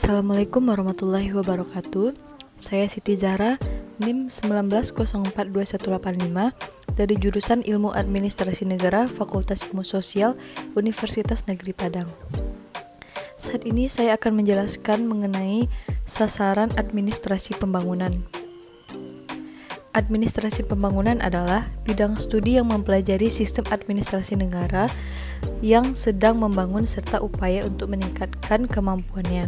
Assalamualaikum warahmatullahi wabarakatuh. Saya Siti Zahra, NIM 19042185 dari jurusan Ilmu Administrasi Negara, Fakultas Ilmu Sosial, Universitas Negeri Padang. Saat ini saya akan menjelaskan mengenai sasaran administrasi pembangunan. Administrasi pembangunan adalah bidang studi yang mempelajari sistem administrasi negara yang sedang membangun serta upaya untuk meningkatkan kemampuannya.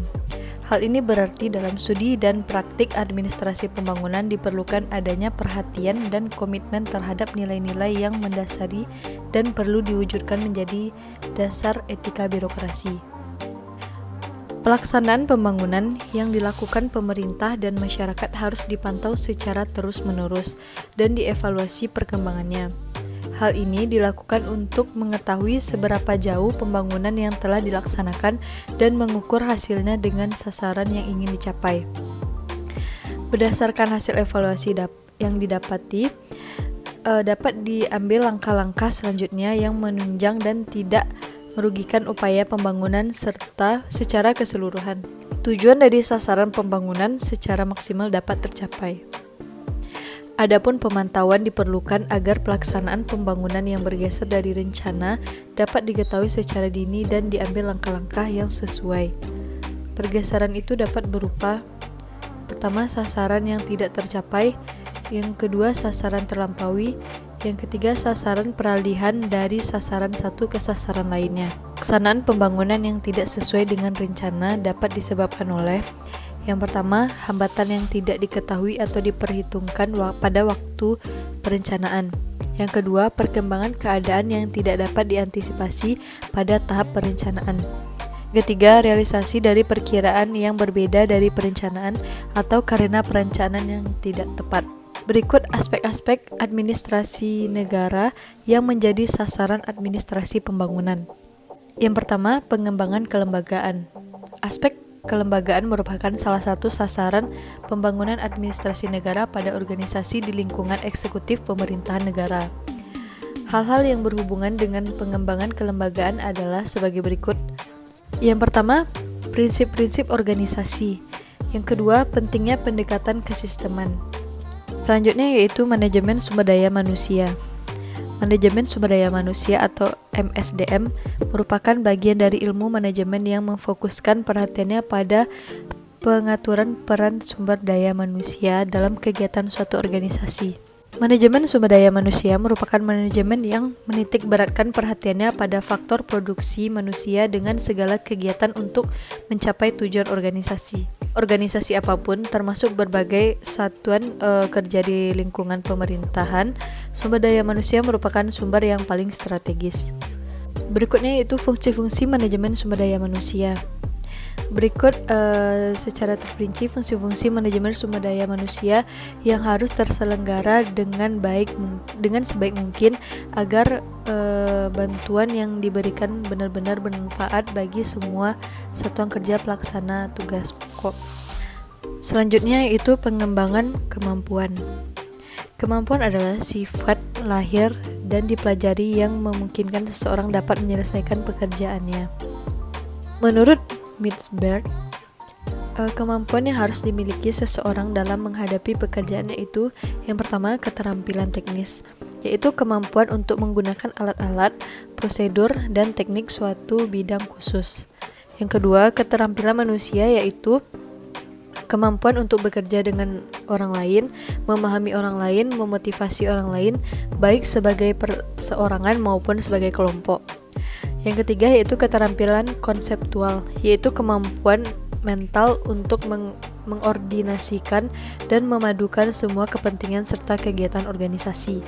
Hal ini berarti dalam studi dan praktik administrasi pembangunan diperlukan adanya perhatian dan komitmen terhadap nilai-nilai yang mendasari dan perlu diwujudkan menjadi dasar etika birokrasi. Pelaksanaan pembangunan yang dilakukan pemerintah dan masyarakat harus dipantau secara terus-menerus dan dievaluasi perkembangannya. Hal ini dilakukan untuk mengetahui seberapa jauh pembangunan yang telah dilaksanakan dan mengukur hasilnya dengan sasaran yang ingin dicapai. Berdasarkan hasil evaluasi yang didapati, dapat diambil langkah-langkah selanjutnya yang menunjang dan tidak merugikan upaya pembangunan serta secara keseluruhan. Tujuan dari sasaran pembangunan secara maksimal dapat tercapai. Adapun pemantauan diperlukan agar pelaksanaan pembangunan yang bergeser dari rencana dapat diketahui secara dini dan diambil langkah-langkah yang sesuai. Pergeseran itu dapat berupa: pertama, sasaran yang tidak tercapai; yang kedua, sasaran terlampaui; yang ketiga, sasaran peralihan dari sasaran satu ke sasaran lainnya. Pelaksanaan pembangunan yang tidak sesuai dengan rencana dapat disebabkan oleh: yang pertama, hambatan yang tidak diketahui atau diperhitungkan pada waktu perencanaan. Yang kedua, perkembangan keadaan yang tidak dapat diantisipasi pada tahap perencanaan. Ketiga, realisasi dari perkiraan yang berbeda dari perencanaan atau karena perencanaan yang tidak tepat. Berikut aspek-aspek administrasi negara yang menjadi sasaran administrasi pembangunan. Yang pertama, pengembangan kelembagaan. Aspek kelembagaan merupakan salah satu sasaran pembangunan administrasi negara pada organisasi di lingkungan eksekutif pemerintahan negara. Hal-hal yang berhubungan dengan pengembangan kelembagaan adalah sebagai berikut. Yang pertama, prinsip-prinsip organisasi. Yang kedua, pentingnya pendekatan kesisteman. Selanjutnya yaitu manajemen sumber daya manusia. Manajemen sumber daya manusia atau MSDM merupakan bagian dari ilmu manajemen yang memfokuskan perhatiannya pada pengaturan peran sumber daya manusia dalam kegiatan suatu organisasi. Manajemen sumber daya manusia merupakan manajemen yang menitik beratkan perhatiannya pada faktor produksi manusia dengan segala kegiatan untuk mencapai tujuan organisasi. Organisasi apapun, termasuk berbagai satuan kerja di lingkungan pemerintahan, sumber daya manusia merupakan sumber yang paling strategis. Berikutnya yaitu fungsi-fungsi manajemen sumber daya manusia. Berikut secara terperinci fungsi-fungsi manajemen sumber daya manusia yang harus terselenggara dengan sebaik mungkin agar bantuan yang diberikan benar-benar bermanfaat bagi semua satuan kerja pelaksana tugas pokok. Selanjutnya yaitu pengembangan kemampuan. Kemampuan adalah sifat lahir dan dipelajari yang memungkinkan seseorang dapat menyelesaikan pekerjaannya. Menurut Mitzberg, kemampuan yang harus dimiliki seseorang dalam menghadapi pekerjaannya itu: yang pertama, keterampilan teknis, yaitu kemampuan untuk menggunakan alat-alat, prosedur, dan teknik suatu bidang khusus. Yang kedua, keterampilan manusia, yaitu kemampuan untuk bekerja dengan orang lain, memahami orang lain, memotivasi orang lain, baik sebagai perseorangan maupun sebagai kelompok. Yang ketiga yaitu keterampilan konseptual, yaitu kemampuan mental untuk mengordinasikan dan memadukan semua kepentingan serta kegiatan organisasi.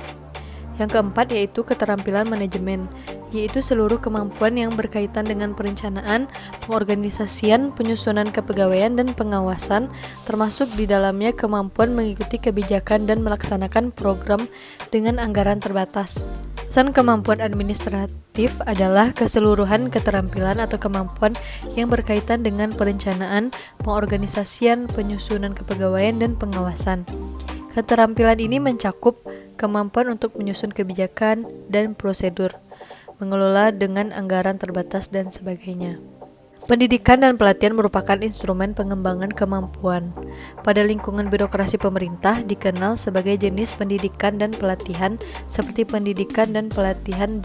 Yang keempat yaitu keterampilan manajemen, yaitu seluruh kemampuan yang berkaitan dengan perencanaan, pengorganisasian, penyusunan kepegawaian, dan pengawasan, termasuk di dalamnya kemampuan mengikuti kebijakan dan melaksanakan program dengan anggaran terbatas. Pesan kemampuan administratif adalah keseluruhan keterampilan atau kemampuan yang berkaitan dengan perencanaan, pengorganisasian, penyusunan kepegawaian, dan pengawasan. Keterampilan ini mencakup kemampuan untuk menyusun kebijakan dan prosedur, mengelola dengan anggaran terbatas, dan sebagainya. Pendidikan dan pelatihan merupakan instrumen pengembangan kemampuan. Pada lingkungan birokrasi pemerintah dikenal sebagai jenis pendidikan dan pelatihan seperti pendidikan dan pelatihan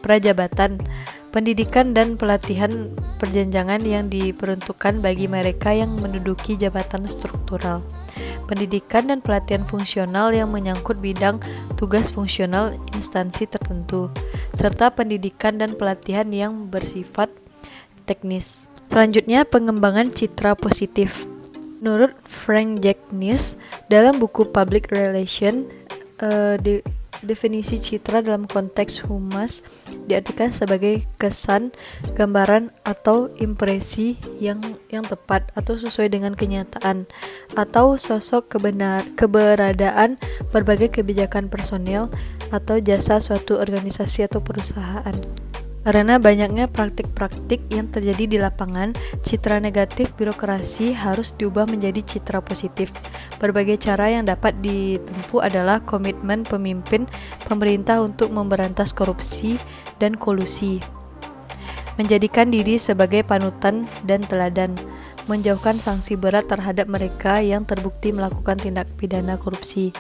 prajabatan, pendidikan dan pelatihan perjenjangan yang diperuntukkan bagi mereka yang menduduki jabatan struktural, pendidikan dan pelatihan fungsional yang menyangkut bidang tugas fungsional instansi tertentu, serta pendidikan dan pelatihan yang bersifat teknis. Selanjutnya, pengembangan citra positif. Menurut Frank Jacknis, dalam buku Public Relation, definisi citra dalam konteks humas diartikan sebagai kesan, gambaran, atau impresi yang tepat atau sesuai dengan kenyataan, atau sosok keberadaan berbagai kebijakan personil atau jasa suatu organisasi atau perusahaan. Karena banyaknya praktik-praktik yang terjadi di lapangan, citra negatif birokrasi harus diubah menjadi citra positif. Berbagai cara yang dapat ditempuh adalah komitmen pemimpin pemerintah untuk memberantas korupsi dan kolusi, menjadikan diri sebagai panutan dan teladan, menjauhkan sanksi berat terhadap mereka yang terbukti melakukan tindak pidana korupsi,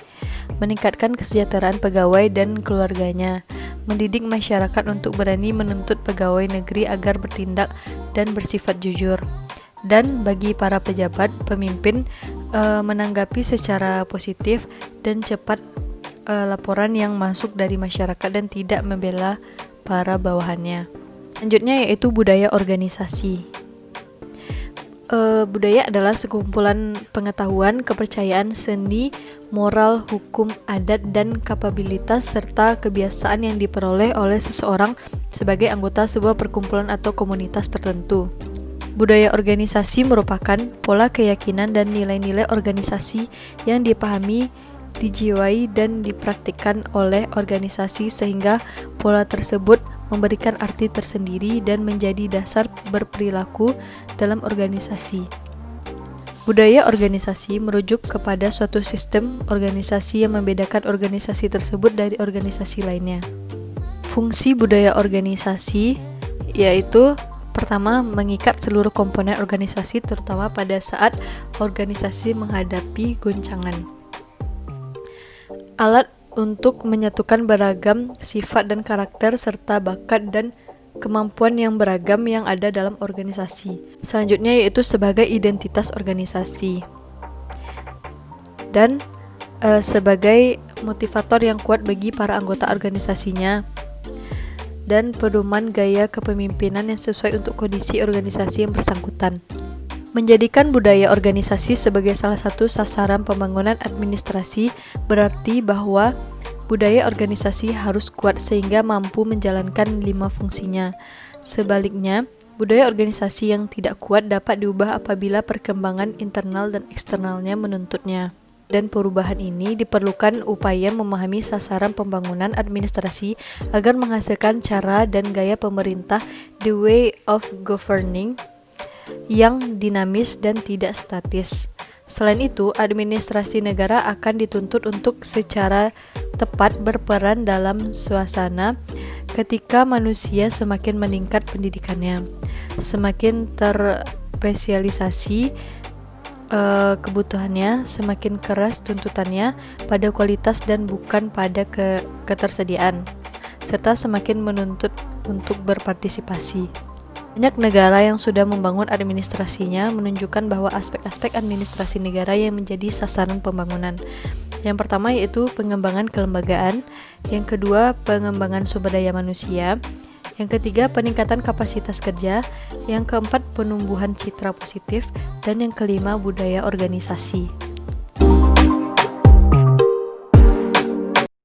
meningkatkan kesejahteraan pegawai dan keluarganya, mendidik masyarakat untuk berani menuntut pegawai negeri agar bertindak dan bersifat jujur. Dan bagi para pejabat, pemimpin menanggapi secara positif dan cepat laporan yang masuk dari masyarakat dan tidak membela para bawahannya. Selanjutnya yaitu budaya organisasi. Budaya adalah sekumpulan pengetahuan, kepercayaan, seni, moral, hukum, adat, dan kapabilitas serta kebiasaan yang diperoleh oleh seseorang sebagai anggota sebuah perkumpulan atau komunitas tertentu. Budaya organisasi merupakan pola keyakinan dan nilai-nilai organisasi yang dipahami, dijiwai, dan dipraktikkan oleh organisasi sehingga pola tersebut memberikan arti tersendiri dan menjadi dasar berperilaku dalam organisasi. Budaya organisasi merujuk kepada suatu sistem organisasi yang membedakan organisasi tersebut dari organisasi lainnya. Fungsi budaya organisasi yaitu pertama, mengikat seluruh komponen organisasi terutama pada saat organisasi menghadapi goncangan. Alat untuk menyatukan beragam sifat dan karakter serta bakat dan kemampuan yang beragam yang ada dalam organisasi. Selanjutnya yaitu sebagai identitas organisasi dan sebagai motivator yang kuat bagi para anggota organisasinya dan pedoman gaya kepemimpinan yang sesuai untuk kondisi organisasi yang bersangkutan. Menjadikan budaya organisasi sebagai salah satu sasaran pembangunan administrasi berarti bahwa budaya organisasi harus kuat sehingga mampu menjalankan 5 fungsinya. Sebaliknya, budaya organisasi yang tidak kuat dapat diubah apabila perkembangan internal dan eksternalnya menuntutnya. Dan perubahan ini diperlukan upaya memahami sasaran pembangunan administrasi agar menghasilkan cara dan gaya pemerintah, the way of governing, yang dinamis dan tidak statis. Selain itu, administrasi negara akan dituntut untuk secara tepat berperan dalam suasana ketika manusia semakin meningkat pendidikannya, semakin terspesialisasi kebutuhannya, semakin keras tuntutannya pada kualitas dan bukan pada ketersediaan, serta semakin menuntut untuk berpartisipasi. Banyak negara yang sudah membangun administrasinya menunjukkan bahwa aspek-aspek administrasi negara yang menjadi sasaran pembangunan. Yang pertama yaitu pengembangan kelembagaan, yang kedua pengembangan sumber daya manusia, yang ketiga peningkatan kapasitas kerja, yang keempat penumbuhan citra positif, dan yang kelima budaya organisasi.